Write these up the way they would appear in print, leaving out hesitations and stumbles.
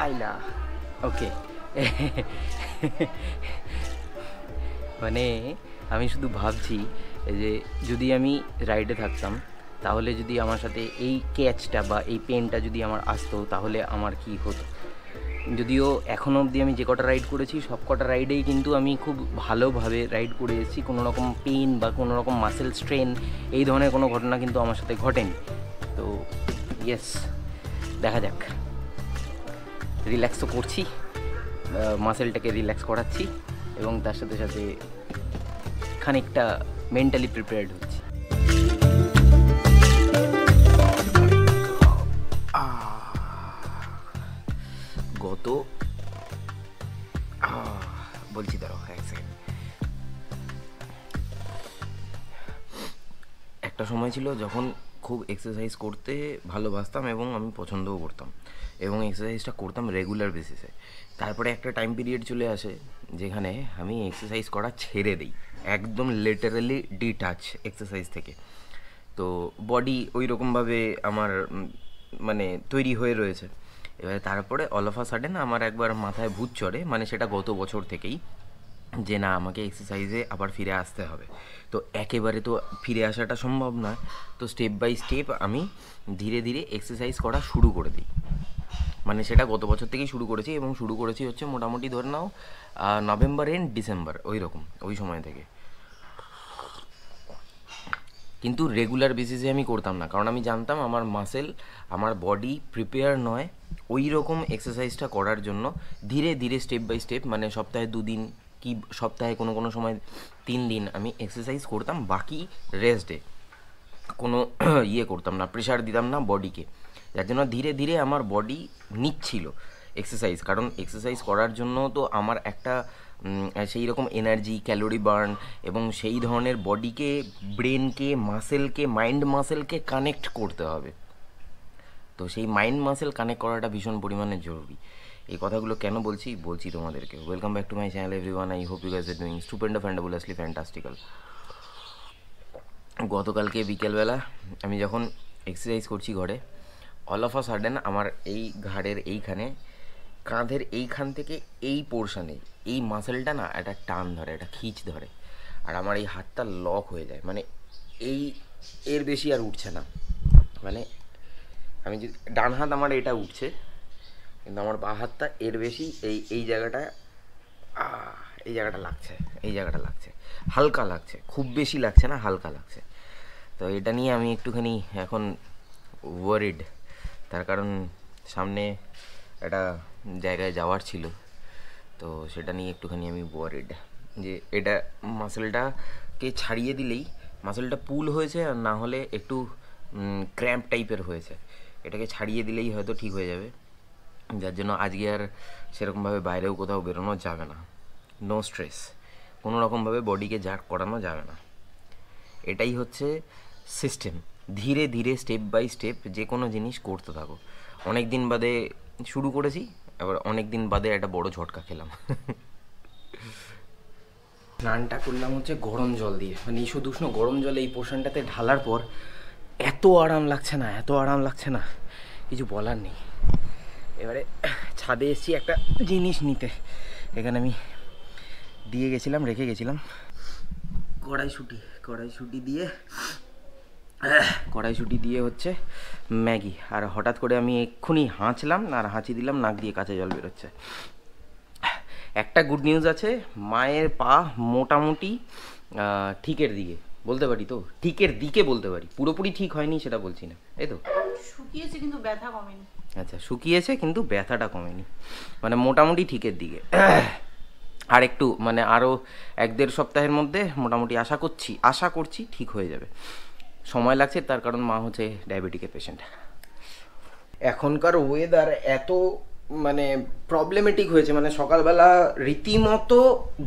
আইলা ওকে। মানে আমি শুধু ভাবছি যে যদি আমি রাইডে থাকতাম তাহলে যদি আমার সাথে এই ক্যাচটা বা এই পেনটা যদি আমার আসতো তাহলে আমার কি হতো। যদিও এখনও অবধি আমি যে কটা রাইড করেছি সব কটা রাইডেই কিন্তু আমি খুব ভালোভাবে রাইড করে এসেছি, কোনো রকম পেন বা কোনো রকম মাসেল স্ট্রেন এই ধরনের কোনো ঘটনা কিন্তু আমার সাথে ঘটেনি। তো ইয়েস, দেখা যাক। রিল্যাক্স তো করছি, মাসেলটাকে রিল্যাক্স করাচ্ছি এবং তার সাথে সাথে খানিকটা মেন্টালি প্রিপেয়ার্ড হচ্ছি। গত বলছি দাঁড়াও এক সেকেন্ড। একটা সময় ছিল যখন খুব এক্সারসাইজ করতে ভালোবাসতাম এবং আমি পছন্দও করতাম এবং এক্সারসাইজটা করতাম রেগুলার বেসিসে। তারপরে একটা টাইম পিরিয়ড চলে আসে যেখানে আমি এক্সারসাইজ করা ছেড়ে দিই, একদম লিটারালি ডিটাচ এক্সারসাইজ থেকে। তো বডি ওই রকমভাবে আমার মানে তৈরি হয়ে রয়েছে। এবারে তারপরে অল অফ আ সাডেন আমার একবার মাথায় ভূত চড়ে, মানে সেটা গত বছর থেকেই, যে না আমাকে এক্সারসাইজে আবার ফিরে আসতে হবে। তো একেবারে তো ফিরে আসাটা সম্ভব নয়, তো স্টেপ বাই স্টেপ আমি ধীরে ধীরে এক্সারসাইজ করা শুরু করে দিই। মানে সেটা গত বছর থেকেই শুরু করেছি এবং শুরু করেছি হচ্ছে মোটামুটি ধরে নাও নভেম্বর এন্ড ডিসেম্বর ওই রকম ওই সময় থেকে। কিন্তু রেগুলার বেসিসে আমি করতাম না, কারণ আমি জানতাম আমার মাসেল, আমার বডি প্রিপেয়ার নয় ওই রকম এক্সারসাইজটা করার জন্য। ধীরে ধীরে স্টেপ বাই স্টেপ, মানে সপ্তাহে 2 দিন কি সপ্তাহে কোনো কোনো সময় 3 দিন আমি এক্সারসাইজ করতাম, বাকি রেস্ট ডে কোনো ইয়ে করতাম না, প্রেশার দিতাম না বডিকে। যার জন্য ধীরে ধীরে আমার বডি নিচ্ছিল এক্সারসাইজ, কারণ এক্সারসাইজ করার জন্য তো আমার একটা সেই রকম এনার্জি, ক্যালোরি বার্ন এবং সেই ধরনের বডিকে, ব্রেনকে, মাসেলকে, মাইন্ড মাসেলকে কানেক্ট করতে হবে। তো সেই মাইন্ড মাসেল কানেক্ট করাটা ভীষণ পরিমাণে জরুরি। এই কথাগুলো কেন বলছি তোমাদেরকে। Welcome back to my channel everyone, I hope you guys are doing stupendo fantabulously fantastical. গতকালকে বিকেলবেলা আমি যখন এক্সারসাইজ করছি ঘরে, অল অফ আ সাডেন আমার এই ঘাড়ের এইখানে, কাঁধের এইখান থেকে এই পোর্শানে এই মাসেলটা না একটা টান ধরে, একটা খিঁচ ধরে, আর আমার এই হাতটা লক হয়ে যায়। মানে এই এর বেশি আর উঠছে না। মানে আমি যদি ডান হাত আমার এটা উঠছে, কিন্তু আমার বাঁ হাতটা এর বেশি এই জায়গাটা লাগছে, হালকা লাগছে, খুব বেশি লাগছে না, হালকা লাগছে। তো এটা নিয়ে আমি একটুখানি এখন ওয়ারিড, তার কারণ সামনে একটা জায়গায় যাওয়ার ছিল, তো সেটা নিয়ে একটুখানি আমি ওয়ারিড যে এটা মাসেলটাকে ছাড়িয়ে দিলেই মাসেলটা পুল হয়েছে, আর না হলে একটু ক্র্যাম্প টাইপের হয়েছে, এটাকে ছাড়িয়ে দিলেই হয়তো ঠিক হয়ে যাবে। যার জন্য আজকে আর সেরকমভাবে বাইরেও কোথাও বেরোনো যাবে না, নো স্ট্রেস, কোনো রকমভাবে বডিকে জার্ক করানো যাবে না। এটাই হচ্ছে সিস্টেম। ধীরে ধীরে স্টেপ বাই স্টেপ যে কোনো জিনিস করতে থাকো। অনেক দিন বাদে শুরু করেছি, আবার অনেক দিন বাদে একটা বড় ঝটকা খেলাম। স্নানটা করলাম হচ্ছে গরম জল দিয়ে, মানে ঈষৎ উষ্ণ গরম জলে এই পোর্শনটাতে ঢালার পর এত আরাম লাগছে না, কিছু বলার নেই। এবারে ছাদে এসেছি একটা জিনিস নিতে, এখানে আমি রেখে গেছিলাম কড়াইশুঁটি দিয়ে হচ্ছে ম্যাগি। আর হঠাৎ করে আমি এক্ষুনি হাঁচলাম আর হাঁচি দিলাম, নাক দিয়ে কাঁচা জল বেরোচ্ছে। একটা গুড নিউজ আছে, মায়ের পা মোটামুটি ঠিকের দিকে বলতে পারি, তো ঠিকের দিকে বলতে পারি, পুরোপুরি ঠিক হয়নি সেটা বলছি না, এই তো শুকিয়েছে কিন্তু ব্যথা কমেনি। আচ্ছা, শুকিয়েছে কিন্তু ব্যথাটা কমেনি, মানে মোটামুটি ঠিকের দিকে। আর একটু মানে আরও 1-1.5 সপ্তাহের মধ্যে মোটামুটি আশা করছি ঠিক হয়ে যাবে। সময় লাগছে, তার কারণ মা হচ্ছে ডায়াবেটিকের পেশেন্ট। এখনকার ওয়েদার এত মানে প্রবলেমেটিক হয়েছে, মানে সকালবেলা রীতিমতো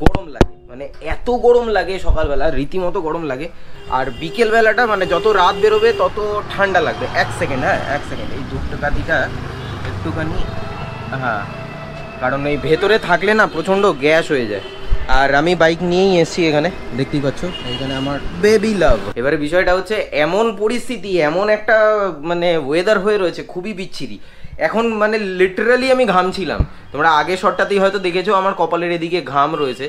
গরম লাগে, মানে এত গরম লাগে সকালবেলা, রীতিমতো গরম লাগে। আর বিকেলবেলাটা মানে যত রাত বেরোবে তত ঠান্ডা লাগবে। এক সেকেন্ড, এই ধূপকাঠিটা একটুখানি, হ্যাঁ, কারণ এই ভেতরে থাকলে না প্রচণ্ড গ্যাস হয়ে যায়। আর আমি বাইক নিয়েই এসেছি এখানে, দেখতেই পাচ্ছ এইখানে আমার বেবি লাভ। এবারে বিষয়টা হচ্ছে এমন পরিস্থিতি, এমন একটা মানে ওয়েদার হয়ে রয়েছে খুবই বিচ্ছিরি এখন, মানে লিটারালি আমি ঘামছিলাম। তোমরা আগে শটটাতেই হয়তো দেখেছো আমার কপালের এদিকে ঘাম রয়েছে,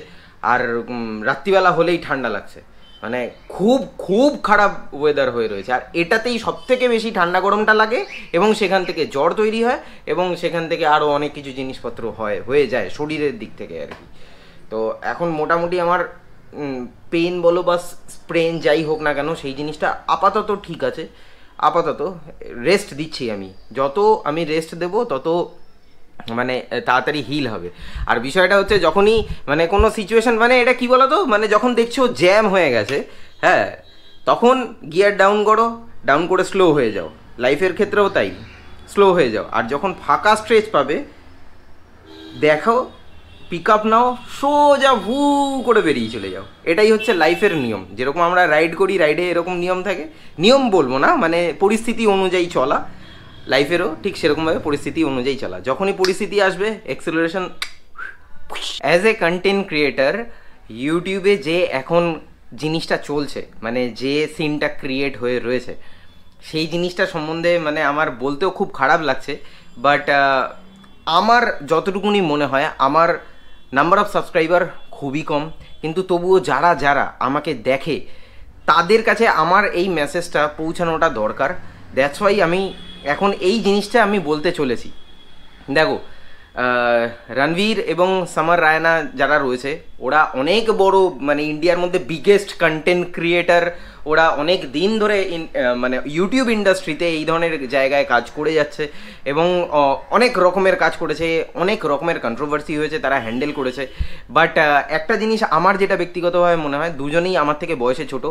আর রাত্রিবেলা হলেই ঠান্ডা লাগছে, মানে খুব খুব খারাপ ওয়েদার হয়ে রয়েছে। আর এটাতেই সব থেকে বেশি ঠান্ডা গরমটা লাগে এবং সেখান থেকে জ্বর তৈরি হয় এবং সেখান থেকে আরও অনেক কিছু জিনিসপত্র হয়ে যায় শরীরের দিক থেকে আর কি। তো এখন মোটামুটি আমার পেন বলো বা স্প্রেন যাই হোক না কেন, সেই জিনিসটা আপাতত ঠিক আছে। আপাতত রেস্ট দিচ্ছি আমি, যত আমি রেস্ট দেব তত মানে তাড়াতাড়ি হিল হবে। আর বিষয়টা হচ্ছে যখনই মানে কোনো সিচুয়েশন, মানে এটা কি বলো তো, মানে যখন দেখছো জ্যাম হয়ে গেছে, হ্যাঁ, তখন গিয়ার ডাউন করো, ডাউন করে স্লো হয়ে যাও। লাইফের ক্ষেত্রেও তাই, স্লো হয়ে যাও। আর যখন ফাঁকা স্ট্রেচ পাবে দেখো, পিক আপ নাও, সোজা ভু করে বেরিয়ে চলে যাও। এটাই হচ্ছে লাইফের নিয়ম। যেরকম আমরা রাইড করি, রাইডে এরকম নিয়ম থাকে, নিয়ম বলবো না, মানে পরিস্থিতি অনুযায়ী চলা। লাইফেরও ঠিক সেরকমভাবে পরিস্থিতি অনুযায়ী চলা। যখনই পরিস্থিতি আসবে acceleration. As a content creator ইউটিউবে যে এখন জিনিসটা চলছে, মানে যে সিনটা ক্রিয়েট হয়ে রয়েছে, সেই জিনিসটা সম্বন্ধে মানে আমার বলতেও খুব খারাপ লাগছে। বাট আমার যতটুকুনি মনে হয়, আমার নাম্বার অফ সাবস্ক্রাইবার খুবই কম, কিন্তু তবুও যারা যারা আমাকে দেখে তাদের কাছে আমার এই মেসেজটা পৌঁছানোটা দরকার। দ্যাটস ওয়াই আমি এখন এই জিনিসটা আমি বলতে চলেছি। দেখো, রণবীর এবং সামার রায়না যারা রয়েছে, ওরা অনেক বড়, মানে ইন্ডিয়ার মধ্যে বিগেস্ট কন্টেন্ট ক্রিয়েটার। ওরা অনেক দিন ধরে মানে ইউটিউব ইন্ডাস্ট্রিতে এই ধরনের জায়গায় কাজ করে যাচ্ছে এবং অনেক রকমের কাজ করেছে, অনেক রকমের কন্ট্রোভার্সি হয়েছে, তারা হ্যান্ডেল করেছে। বাট একটা জিনিস আমার যেটা ব্যক্তিগতভাবে মনে হয়, দুজনেই আমার থেকে বয়সে ছোট।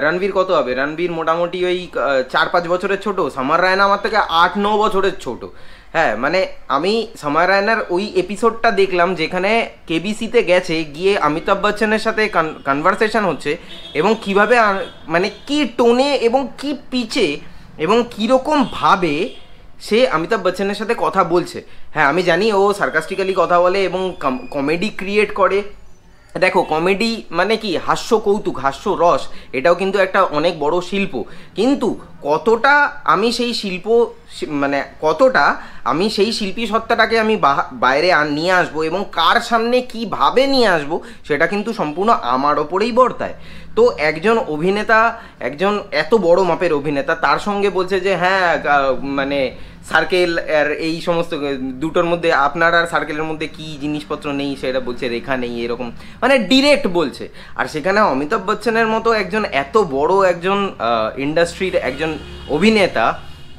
রণবীর কত হবে? রণবীর মোটামুটি ওই 4-5 বছরের ছোট। সামার রায়না আমার থেকে 8-9 বছরের ছোট। হ্যাঁ, মানে আমি সামার রায়নার ওই এপিসোডটা দেখলাম যেখানে কেবিসিতে গেছে, গিয়ে অমিতাভ বচ্চনের সাথে কনভারসেশন হচ্ছে এবং কিভাবে মানে কি টোনে এবং কি পিচে এবং কীরকমভাবে সে অমিতাভ বচ্চনের সাথে কথা বলছে। হ্যাঁ, আমি জানি ও সার্কাস্টিক্যালি কথা বলে এবং কমেডি ক্রিয়েট করে। দেখো, কমেডি মানে কি, হাস্য কৌতুক, হাস্য রস, এটাও কিন্তু একটা অনেক বড় শিল্প। কিন্তু কতটা আমি সেই শিল্প, মানে কতটা আমি সেই শিল্পী সত্তাটাকে আমি বাইরে নিয়ে আসবো এবং কার সামনে কিভাবে নিয়ে আসবো, সেটা কিন্তু সম্পূর্ণ আমার ওপরেই বর্তায়। তো একজন অভিনেতা, একজন এত বড় মাপের অভিনেতা, তার সঙ্গে বলছে যে হ্যাঁ মানে সার্কেল আর এই সমস্ত, দুটোর মধ্যে আপনার আর সার্কেলের মধ্যে কি জিনিসপত্র নেই, সেটা বলছে রেখা নেই, এরকম মানে ডিরেক্ট বলছে। আর সেখানে অমিতাভ বচ্চনের মতো একজন এত বড় একজন ইন্ডাস্ট্রির একজন অভিনেতা,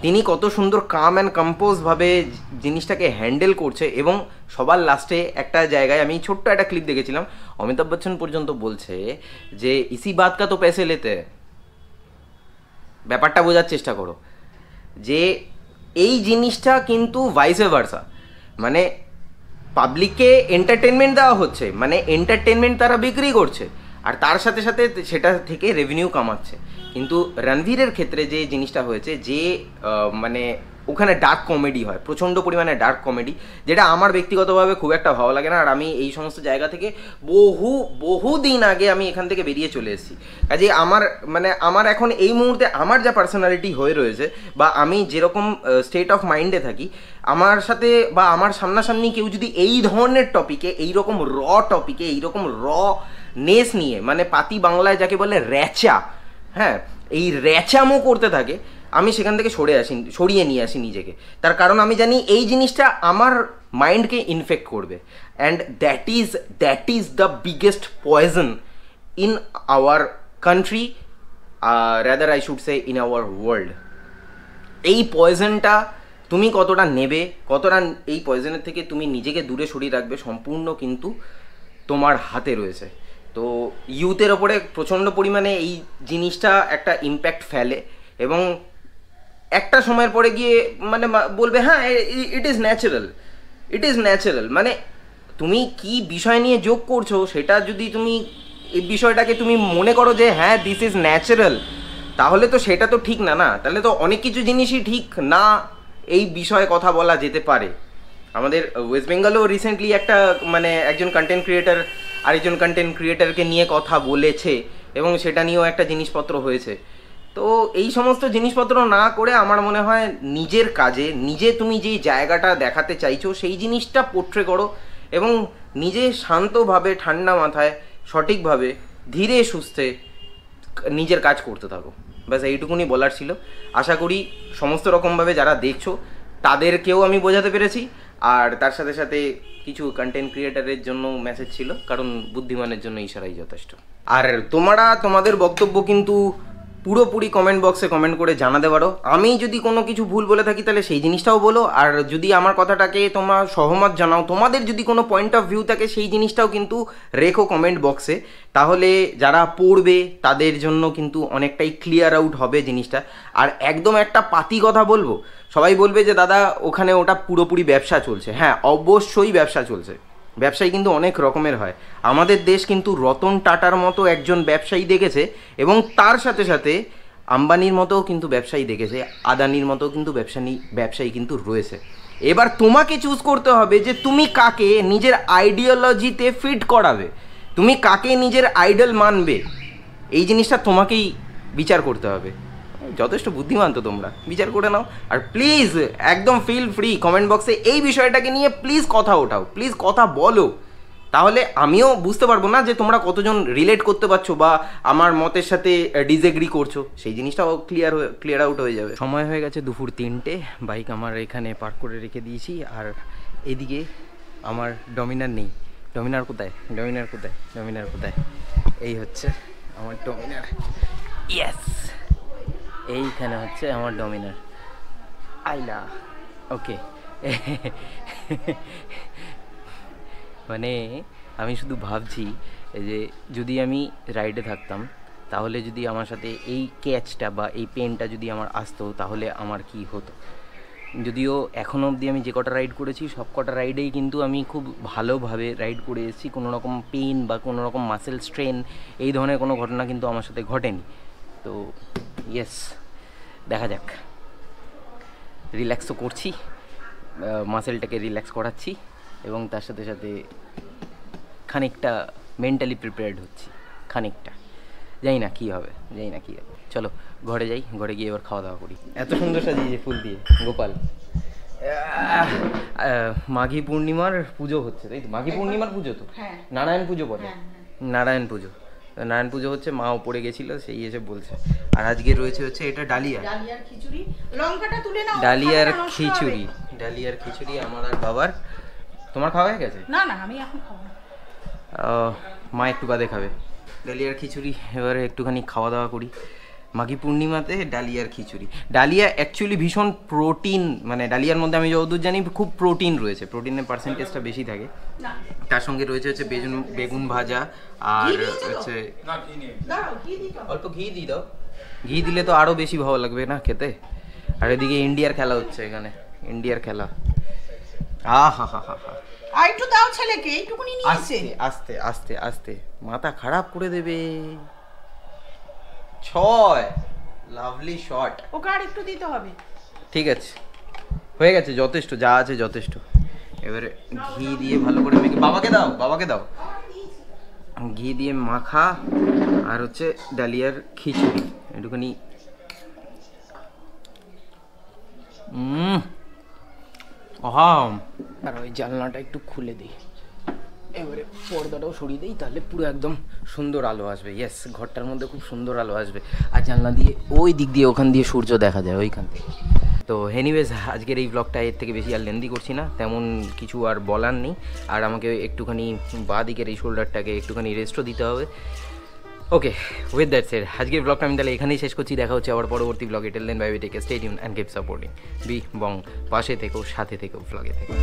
তিনি কত সুন্দর কাম অ্যান্ড কম্পোজভাবে জিনিসটাকে হ্যান্ডেল করছে। এবং সবার লাস্টে একটা জায়গায় আমি ছোট্ট একটা ক্লিপ দেখেছিলাম, অমিতাভ বচ্চন পর্যন্ত বলছে যে ইসি বাত কা তো পয়সে লেতে। ব্যাপারটা বোঝার চেষ্টা করো যে এই জিনিসটা কিন্তু ভাইসে ভার্সা, মানে পাবলিককে এন্টারটেনমেন্ট দেওয়া হচ্ছে, মানে এন্টারটেনমেন্ট তারা বিক্রি করছে আর তার সাথে সাথে সেটা থেকে রেভিনিউ কামাচ্ছে। কিন্তু রণবীরের ক্ষেত্রে যে জিনিসটা হয়েছে, যে মানে ওখানে ডার্ক কমেডি হয়, প্রচণ্ড পরিমাণে ডার্ক কমেডি, যেটা আমার ব্যক্তিগতভাবে খুব একটা ভালো লাগে না। আর আমি এই সমস্ত জায়গা থেকে বহু দিন আগে আমি এখান থেকে বেরিয়ে চলে এসেছি। কাজে আমার এখন এই মুহূর্তে আমার যা পার্সোনালিটি হয়ে রয়েছে বা আমি যেরকম স্টেট অফ মাইন্ডে থাকি, আমার সাথে বা আমার সামনাসামনি কেউ যদি এই ধরনের টপিকে, এইরকম টপিকে, এইরকম নেস নিয়ে, মানে পাতি বাংলায় যাকে বলে র্যাচা, হ্যাঁ, এই র্যাচামো করতে থাকে, আমি সেখান থেকে সরিয়ে নিয়ে আসি নিজেকে। তার কারণ আমি জানি এই জিনিসটা আমার মাইন্ডকে ইনফেক্ট করবে, and that is the biggest poison in our country, rather I should say in our world. এই পয়জনটা তুমি কতটা নেবে, কতটা এই পয়জনের থেকে তুমি নিজেকে দূরে সরিয়ে রাখবে, সম্পূর্ণ কিন্তু তোমার হাতে রয়েছে। তো ইউথের ওপরে প্রচণ্ড পরিমাণে এই জিনিসটা একটা ইম্প্যাক্ট ফেলে এবং একটা সময়ের পরে গিয়ে মানে বলবে হ্যাঁ ইট ইজ ন্যাচারাল। মানে তুমি কি বিষয় নিয়ে যোগ করছো, সেটা যদি তুমি এই বিষয়টাকে তুমি মনে করো যে হ্যাঁ দিস ইজ ন্যাচারাল, তাহলে তো সেটা তো ঠিক না, তাহলে তো অনেক কিছু জিনিসই ঠিক না এই বিষয়ে কথা বলা যেতে পারে। আমাদের ওয়েস্ট বেঙ্গলেও রিসেন্টলি একটা মানে একজন কন্টেন্ট ক্রিয়েটার আরেকজন কন্টেন্ট ক্রিয়েটারকে নিয়ে কথা বলেছে এবং সেটা নিয়েও একটা জিনিসপত্র হয়েছে। তো এই সমস্ত জিনিসপত্র না করে আমার মনে হয় নিজের কাজে নিজে তুমি যেই জায়গাটা দেখাতে চাইছো সেই জিনিসটা পোট্রে করো এবং নিজে শান্তভাবে ঠান্ডা মাথায় সঠিকভাবে ধীরে সুস্থে নিজের কাজ করতে থাকো। ব্যাস এইটুকুনি বলার ছিল। আশা করি সমস্ত রকমভাবে যারা দেখছো তাদেরকেও আমি বোঝাতে পেরেছি, আর তার সাথে সাথে কিছু কন্টেন্ট ক্রিয়েটারের জন্য মেসেজ ছিল, কারণ বুদ্ধিমানের জন্য ইশারাই যথেষ্ট। আর তোমরা তোমাদের বক্তব্য কিন্তু পুরোপুরি কমেন্ট বক্সে কমেন্ট করে জানাতে পারো। আমি যদি কোনো কিছু ভুল বলে থাকি তাহলে সেই জিনিসটাও বলো, আর যদি আমার কথাটাকে তোমরা সহমত জানাও, তোমাদের যদি কোনো পয়েন্ট অফ ভিউ থাকে সেই জিনিসটাও কিন্তু রেখো কমেন্ট বক্সে। তাহলে যারা পড়বে তাদের জন্য কিন্তু অনেকটাই ক্লিয়ার আউট হবে জিনিসটা। আর একদম একটা পাতি কথা বলবো, সবাই বলবে যে দাদা ওখানে ওটা পুরোপুরি ব্যবসা চলছে। হ্যাঁ, অবশ্যই ব্যবসা চলছে। ব্যবসায়ী কিন্তু অনেক রকমের হয়। আমাদের দেশ কিন্তু রতন টাটার মতো একজন ব্যবসায়ী দেখেছে এবং তার সাথে সাথে আম্বানির মতোও কিন্তু ব্যবসায়ী দেখেছে, আদানির মতো কিন্তু ব্যবসায়ী কিন্তু রয়েছে। এবার তোমাকে চুজ করতে হবে যে তুমি কাকে নিজের আইডিওলজিতে ফিট করাবে, তুমি কাকে নিজের আইডল মানবে, এই জিনিসটা তোমাকেই বিচার করতে হবে। যথেষ্ট বুদ্ধিমান তো তোমরা, বিচার করে নাও। আর প্লিজ একদম ফিল ফ্রি কমেন্ট বক্সে এই বিষয়টাকে নিয়ে প্লিজ কথা ওঠাও, প্লিজ কথা বলো। তাহলে আমিও বুঝতে পারবো না যে তোমরা কতজন রিলেট করতে পারছো বা আমার মতের সাথে ডিসএগ্রি করছো, সেই জিনিসটাও ক্লিয়ার আউট হয়ে যাবে। সময় হয়ে গেছে দুপুর 3টে, বাইক আমার এখানে পার্ক করে রেখে দিয়েছি। আর এদিকে আমার ডমিনার নেই। ডমিনার কোথায়? এই হচ্ছে আমার ডমিনার। ইয়েস, এইখানে হচ্ছে আমার ডমিনার। আইলা ওকে। মানে আমি শুধু ভাবছি যে যদি আমি রাইডে থাকতাম তাহলে যদি আমার সাথে এই ক্যাচটা বা এই পেনটা যদি আমার আসতো তাহলে আমার কি হতো। যদিও এখনও অবধি আমি যে কটা রাইড করেছি সব কটা রাইডেই কিন্তু আমি খুব ভালোভাবে রাইড করে এসেছি, কোনো রকম পেন বা কোনো রকম মাসেল স্ট্রেন এই ধরনের কোনো ঘটনা কিন্তু আমার সাথে ঘটেনি। তো ইয়েস, দেখা যাক। রিল্যাক্স তো করছি, মাসেলটাকে রিল্যাক্স করাচ্ছি এবং তার সাথে সাথে খানিকটা মেন্টালি প্রিপেয়ার্ড হচ্ছি, খানিকটা। জানি না কী হবে। চলো ঘরে যাই, ঘরে গিয়ে এবার খাওয়া দাওয়া করি। এত সুন্দর সাজিয়েছে ফুল দিয়ে গোপাল। মাঘী পূর্ণিমার পুজো হচ্ছে, তাই তো? মাঘী পূর্ণিমার পুজো তো নারায়ণ পুজো বলে। নারায়ণ পুজো হচ্ছে, মা ওপরে গেছিল, সেই এসে বলছে। আর আজকে রয়েছে হচ্ছে এটা ডালিয়ার খিচুড়ি। ডালিয়ার খিচুড়ি আমার আর বাবার। তোমার খাওয়া হয়ে গেছে? না, আমি এখন খাবো না। মা একটু বাদে খাবে ডালিয়ার খিচুড়ি। এবারে একটুখানি খাওয়া দাওয়া করি। মাঘী পূর্ণিমাতে ডালিয়ার খিচুড়ি। ডালিয়া অ্যাকচুয়ালি ভীষণ প্রোটিন, মানে ডালিয়ার মধ্যে আমি যতদূর জানি খুব প্রোটিন রয়েছে, প্রোটিনের পার্সেন্টেজটা বেশি থাকে। তার সঙ্গে রয়েছে হচ্ছে বেগুন ভাজা আর হচ্ছে অল্প ঘি দিয়ে দাও। ঘি দিলে তো আরও বেশি ভালো লাগবে না খেতে। আর এদিকে ইন্ডিয়ার খেলা হচ্ছে, এখানে ইন্ডিয়ার খেলা। একটু দাও ছেলেকে, এইটুকুনি নিয়েছে। আস্তে আস্তে আস্তে, মাথা খারাপ করে দেবে। 6 লাভলি শট। ওকে আর একটু দিতে হবে। ঠিক আছে, হয়ে গেছে, যথেষ্ট, যা আছে যথেষ্ট। এবারে ঘি দিয়ে ভালো করে মেখে বাবাকে দাও ঘি দিয়ে মাখা। আর হচ্ছে ডালিয়ার খিচুড়ি একটুখানি। আর ওই জানলাটা একটু খুলে দিই, এবারে পর্দাটাও সরিয়ে দিই, তাহলে পুরো একদম সুন্দর আলো আসবে। ইয়েস, ঘরটার মধ্যে খুব সুন্দর আলো আসবে। আর জানলা দিয়ে ওই দিক দিয়ে ওখান দিয়ে সূর্য দেখা যায় ওইখান থেকে। তো এনিওয়েজ, আজকের এই ব্লগটা এর থেকে বেশি আর লেন্দি করছি না, তেমন কিছু আর বলার নেই। আর আমাকে একটুখানি বাঁ দিকের এই শোল্ডারটাকে একটুখানি রেস্টও দিতে হবে। ওকে, উইথ দ্যাট সেড আজকের ব্লগটা আমি তাহলে এখানেই শেষ করছি। দেখা হচ্ছে আবার পরবর্তী ব্লগে। Till then bye bye, take care, stay tuned and keep supporting B Bong. পাশে থেকো, সাথে থেকো, ব্লগে থেকো।